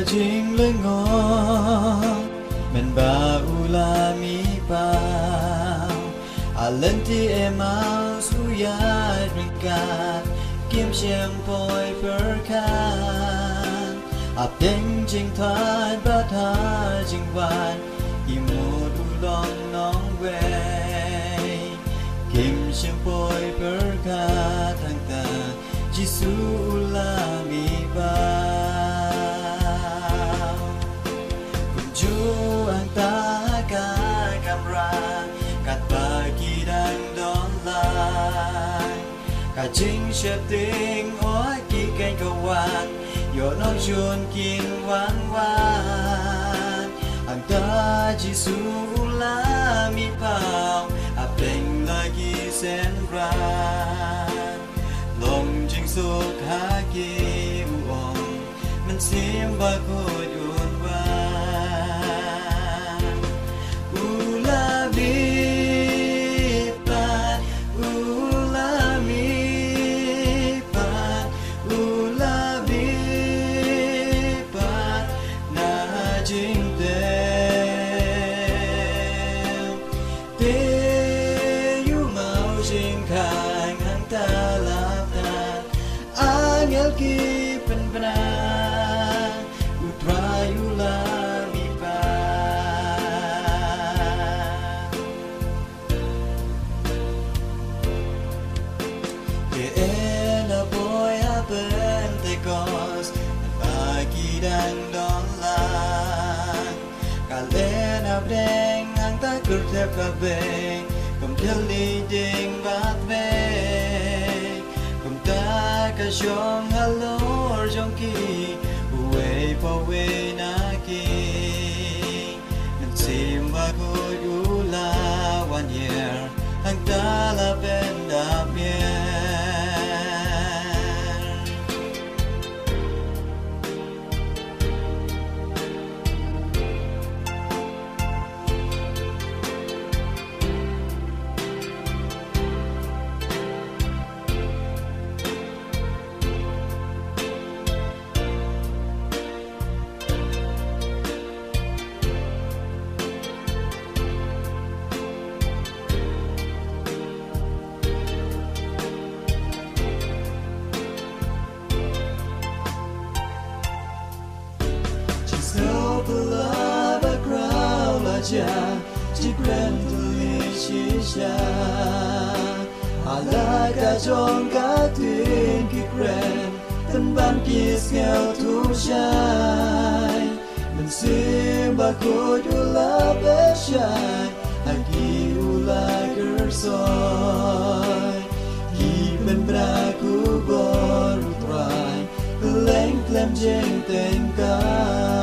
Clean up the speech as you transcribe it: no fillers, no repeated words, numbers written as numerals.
jing lengo men ba ula mi pa alenti e mau su ya rinka kim xiang poi per kan ap deng jing thai ba tha jing wan i mo du long nong we kim xiang poi per ka thang ta jisu ula mi pa Juang ta ka kamra kat pagi dan donlai ka jing she ting oi ki ken kawan yo non chun kin wan wan ang ta jisu la mi pao a peng lagi sen ran long jing so ka ki uong man sim ba ko yun wa Ki penang utrayula mi pa ke ena boy a pentecost pagi dan donlan kalena breng ang ta kurtep ka beng kom theli ding bat ve ka shong hello jong ki way for way na ki and sim ba ko yula 1 year ang tala benda bien Beloved crowd aja jibran tulisisha ala ka jong ka tin ki kren tan ban ki skell tu shai men sim ba ko ula be shai agi ula gersoy ki ben bra ku bor utrai leng klem jeng teng ka